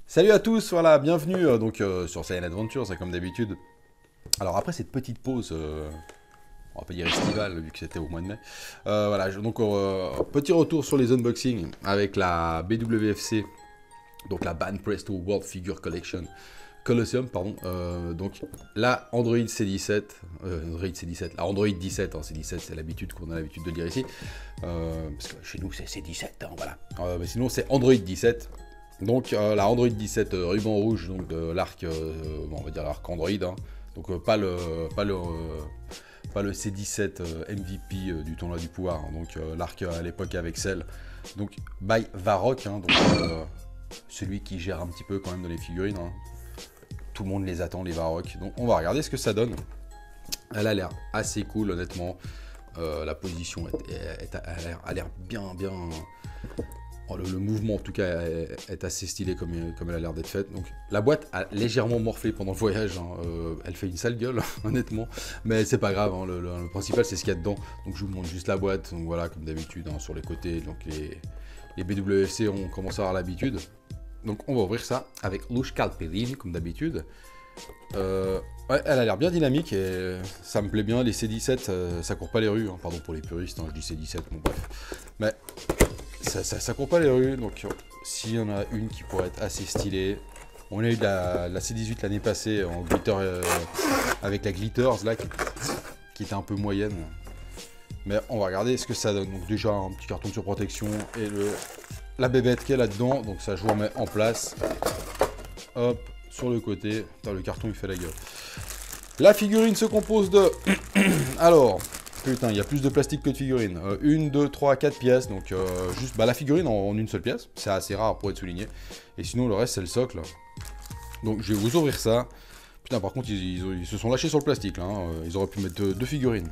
Salut à tous, voilà, bienvenue sur Saiyan Adventures, comme d'habitude. Alors après cette petite pause, on va pas dire estivale vu que c'était au mois de mai, voilà, donc petit retour sur les unboxings avec la BWFC, donc la Ban Presto World Figure Collection, Colosseum, pardon, donc la Android C17, la Android 17, hein, C17 c'est l'habitude qu'on a l'habitude de dire ici, parce que chez nous c'est C17, hein, voilà, mais sinon c'est Android 17. Donc la Android 17 ruban rouge, donc de l'arc, on va dire l'arc Android, hein. Donc pas le C17 MVP du tournoi du pouvoir, hein. Donc l'arc à l'époque avec Cell, donc by Varrock, hein, donc celui qui gère un petit peu quand même dans les figurines, hein. Tout le monde les attend, les Varrock, donc on va regarder ce que ça donne. Elle a l'air assez cool honnêtement, la position a l'air bien. Le mouvement en tout cas est assez stylé comme elle a l'air d'être faite. Donc la boîte a légèrement morflé pendant le voyage, hein. Elle fait une sale gueule honnêtement, mais c'est pas grave, hein. Le principal c'est ce qu'il y a dedans. Donc je vous montre juste la boîte, donc voilà, comme d'habitude, hein, sur les côtés. Donc les BWFC ont commencé à avoir l'habitude. Donc on va ouvrir ça avec Lush Calpelin comme d'habitude. Ouais, elle a l'air bien dynamique et ça me plaît bien. Les C17 ça court pas les rues, hein. Pardon pour les puristes, hein, je dis C17, bon bref, mais ça court pas les rues, donc s'il y en a une qui pourrait être assez stylée. On a eu la C18 l'année passée en glitter, avec la Glitters là, qui était un peu moyenne. Mais on va regarder ce que ça donne. Donc déjà un petit carton de surprotection et la bébête qui est là-dedans. Donc ça je vous remets en place. Hop, sur le côté. Putain, le carton il fait la gueule. La figurine se compose de... Alors... Putain, il y a plus de plastique que de figurines. 1, 2, 3, 4 pièces. Donc, juste la figurine en une seule pièce. C'est assez rare pour être souligné. Et sinon, le reste, c'est le socle. Donc, je vais vous ouvrir ça. Putain, par contre, ils se sont lâchés sur le plastique, là, hein. Ils auraient pu mettre deux figurines.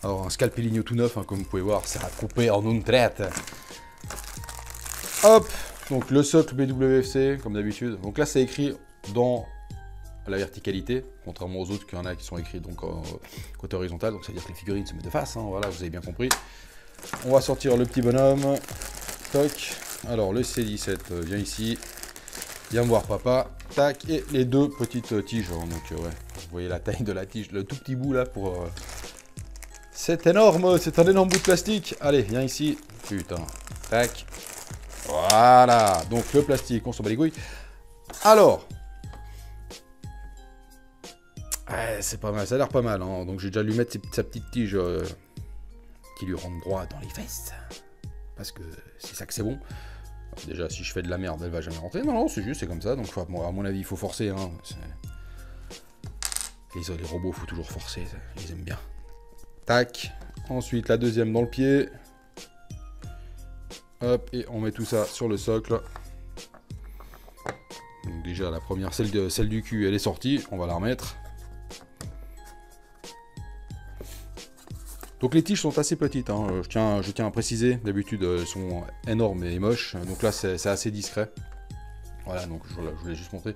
Alors, un Scalpeligno tout neuf, hein, comme vous pouvez voir. C'est à couper en une traite. Hop. Donc, le socle BWFC, comme d'habitude. Donc là, c'est écrit dans... la verticalité, contrairement aux autres qu'il y en a qui sont écrits donc côté horizontal, donc ça veut dire que les figurines se mettent de face, hein, voilà, vous avez bien compris. On va sortir le petit bonhomme, toc, alors le C17 vient ici, viens me voir papa, tac, et les deux petites tiges, hein, donc ouais, vous voyez la taille de la tige, le tout petit bout là pour... C'est énorme, c'est un énorme bout de plastique, allez, viens ici, putain, tac, voilà, donc le plastique, on s'en bat les couilles. Alors... ouais, c'est pas mal, ça a l'air pas mal, hein. Donc j'ai déjà lui mettre sa petite tige qui lui rentre droit dans les fesses. Parce que c'est ça que c'est bon. Alors, déjà, si je fais de la merde, elle va jamais rentrer. Non, c'est juste, c'est comme ça. Donc bon, à mon avis, il faut forcer, hein. Les robots, il faut toujours forcer, ils aiment bien. Tac. Ensuite, la deuxième dans le pied. Hop, et on met tout ça sur le socle. Donc déjà, la première, celle du cul, elle est sortie. On va la remettre. Donc les tiges sont assez petites, hein. Je tiens à préciser, d'habitude elles sont énormes et moches, donc là c'est assez discret. Voilà, donc je voulais juste montrer,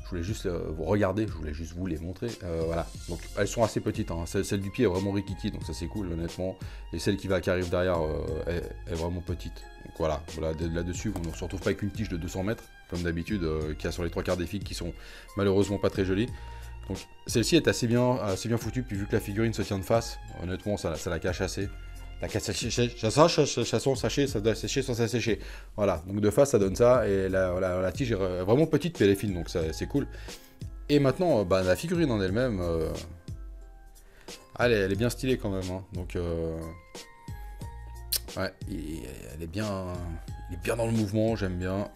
je voulais juste vous regarder, je voulais juste vous les montrer, voilà. Donc elles sont assez petites, hein. Celle du pied est vraiment rikiki, donc ça c'est cool honnêtement, et celle qui arrive derrière est vraiment petite. Donc voilà, là-dessus on ne se retrouve pas avec une tige de 200 mètres, comme d'habitude, qu'il y a sur les 3/4 des figues qui sont malheureusement pas très jolies. Donc celle-ci est assez bien foutue, puis vu que la figurine se tient de face, honnêtement ça la cache assez. La cache sans sachet, ça doit sécher sans sécher. Voilà, donc de face ça donne ça, et la tige est vraiment petite, puis elle est fine, donc c'est cool. Et maintenant, la figurine en elle-même, elle est bien stylée quand même, hein. Donc ouais, elle est bien dans le mouvement, j'aime bien.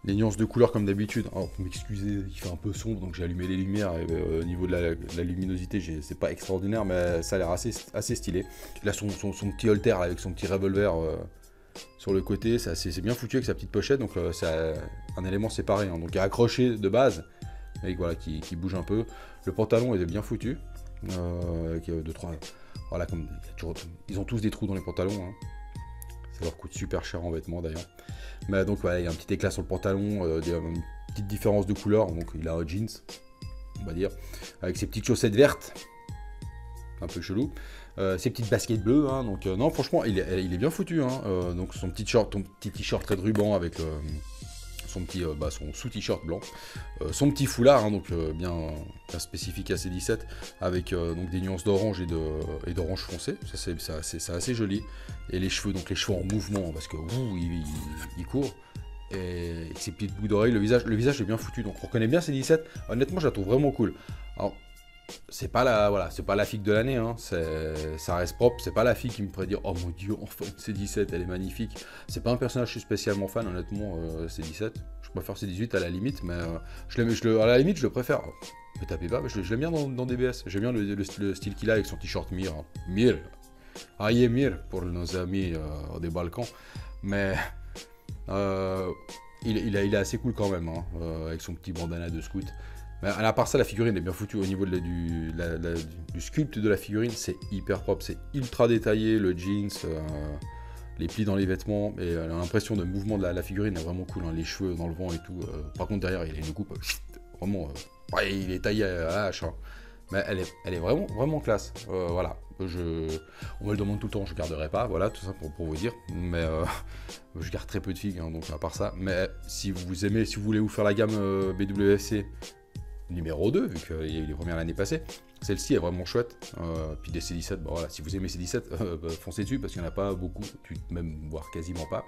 Les nuances de couleurs comme d'habitude. Alors, pour m'excuser, il fait un peu sombre, donc j'ai allumé les lumières. Et, au niveau de la luminosité, c'est pas extraordinaire, mais ça a l'air assez stylé. Là, son petit holter là, avec son petit revolver sur le côté, c'est bien foutu avec sa petite pochette, donc c'est un élément séparé, hein. Donc il est accroché de base, avec, voilà, qui bouge un peu. Le pantalon est bien foutu, avec 2-3... Voilà, ils ont tous des trous dans les pantalons, hein. Ça leur coûte super cher en vêtements d'ailleurs. Mais donc voilà, il y a un petit éclat sur le pantalon, une petite différence de couleur. Donc il a un jeans, on va dire, avec ses petites chaussettes vertes, un peu chelou. Ses petites baskets bleues, hein, donc non franchement il est bien foutu, hein, donc son petit t-shirt très de ruban avec son sous-t-shirt blanc, son petit foulard, hein, donc bien spécifique à C17, avec donc des nuances d'orange et d'orange foncé, ça c'est assez joli, et les cheveux en mouvement, parce que il court, et ses petites boucles d'oreilles, le visage est bien foutu, donc on reconnaît bien C17, honnêtement je la trouve vraiment cool. Alors, c'est pas la fille de l'année, hein. Ça reste propre, c'est pas la fille qui me ferait dire oh mon dieu, enfin C17 elle est magnifique. C'est pas un personnage que je suis spécialement fan, honnêtement. C17, je préfère C18 à la limite, mais à la limite je le préfère. Me tapez pas, je l'aime bien dans DBS, j'aime bien le style qu'il a avec son t-shirt Mir, hein. Mir, aïe Mir pour nos amis des Balkans, mais il est assez cool quand même, hein, avec son petit bandana de scout. Mais à part ça, la figurine est bien foutue au niveau du sculpte de la figurine, c'est hyper propre, c'est ultra détaillé, le jeans, les plis dans les vêtements, et l'impression de mouvement de la figurine est vraiment cool, hein, les cheveux dans le vent et tout. Par contre derrière il a une coupe, vraiment, il est taillé à la hache, hein. Mais elle est vraiment, vraiment classe, voilà. On me le demande tout le temps, je ne garderai pas, voilà, tout ça pour vous dire, mais je garde très peu de figues, hein, donc à part ça. Mais si vous voulez vous faire la gamme BWFC, numéro 2, vu qu'il y a eu les premières l'année passée. Celle-ci est vraiment chouette. Puis des C17, bon, voilà, si vous aimez C17, foncez dessus parce qu'il n'y en a pas beaucoup, même voire quasiment pas.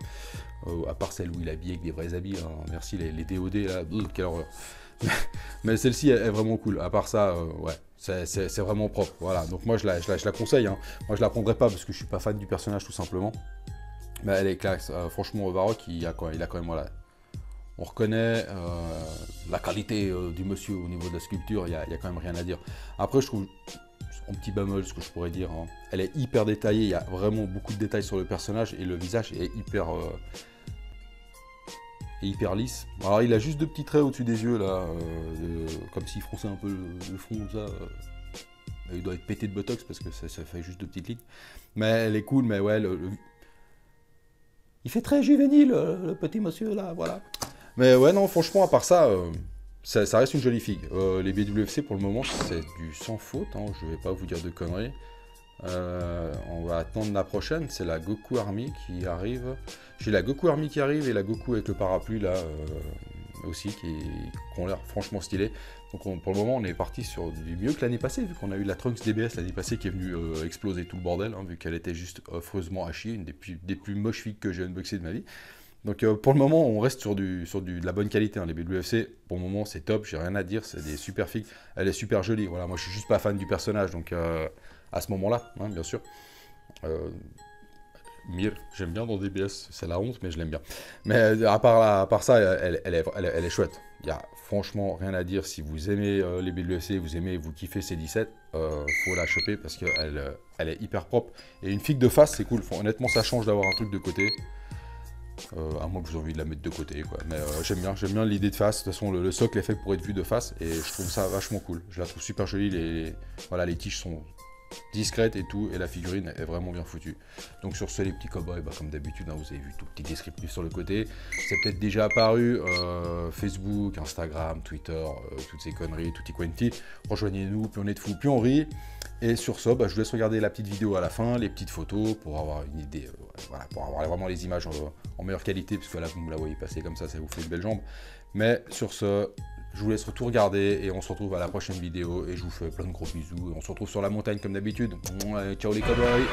À part celle où il est habillé avec des vrais habits. Hein. Merci les DOD là, quelle horreur. Mais celle-ci est vraiment cool. À part ça, ouais, c'est vraiment propre. Voilà, donc moi je la conseille. Hein. Moi je la prendrai pas parce que je suis pas fan du personnage tout simplement. Mais elle est classe. Franchement, Varrock, il a quand même voilà. On reconnaît la qualité du monsieur au niveau de la sculpture, il y a quand même rien à dire. Après, je trouve, en petit bémol, ce que je pourrais dire, hein, elle est hyper détaillée, il y a vraiment beaucoup de détails sur le personnage et le visage est hyper lisse. Alors, il a juste deux petits traits au-dessus des yeux, là, comme s'il fronçait un peu le front, comme ça. Il doit être pété de botox parce que ça fait juste deux petites lignes. Mais elle est cool, mais ouais, il fait très juvénile, le petit monsieur, là, voilà. Mais ouais, non, franchement, à part ça, ça reste une jolie figue. Les BWFC, pour le moment, c'est du sans faute, hein, je vais pas vous dire de conneries. On va attendre la prochaine, c'est la Goku Army qui arrive. J'ai la Goku Army qui arrive et la Goku avec le parapluie, là, aussi, qui ont l'air franchement stylés. Donc pour le moment, on est parti sur du mieux que l'année passée, vu qu'on a eu la Trunks DBS l'année passée qui est venue exploser tout le bordel, hein, vu qu'elle était juste affreusement à chier, une des plus moches figues que j'ai unboxées de ma vie. Donc pour le moment, on reste sur de la bonne qualité. Hein. Les BWFC, pour le moment, c'est top, j'ai rien à dire, c'est des super figues. Elle est super jolie. Voilà, moi, je suis juste pas fan du personnage, donc à ce moment-là, hein, bien sûr. Mir, j'aime bien dans DBS, c'est la honte, mais je l'aime bien. Mais à part ça, elle est chouette. Il y a franchement rien à dire. Si vous aimez les BWFC, vous kiffez C17, faut la choper parce qu'elle est hyper propre. Et une figue de face, c'est cool. Honnêtement, ça change d'avoir un truc de côté. À moins que vous ayez envie de la mettre de côté, quoi. Mais j'aime bien l'idée de face. De toute façon, le socle est fait pour être vu de face et je trouve ça vachement cool. Je la trouve super jolie. Voilà, les tiges sont discrètes et tout, et la figurine est vraiment bien foutue. Donc sur ce, les petits cowboys, comme d'habitude, hein, vous avez vu tout petit descriptif sur le côté. C'est peut-être déjà apparu Facebook, Instagram, Twitter, toutes ces conneries, tutti quanti. Rejoignez-nous, plus on est de fous, plus on rit. Et sur ce, je vous laisse regarder la petite vidéo à la fin, les petites photos, pour avoir une idée, voilà, pour avoir vraiment les images en meilleure qualité, parce que là, vous me la voyez passer comme ça vous fait une belle jambe. Mais sur ce, je vous laisse tout regarder et on se retrouve à la prochaine vidéo. Et je vous fais plein de gros bisous. Et on se retrouve sur la montagne comme d'habitude. Ciao les cowboys!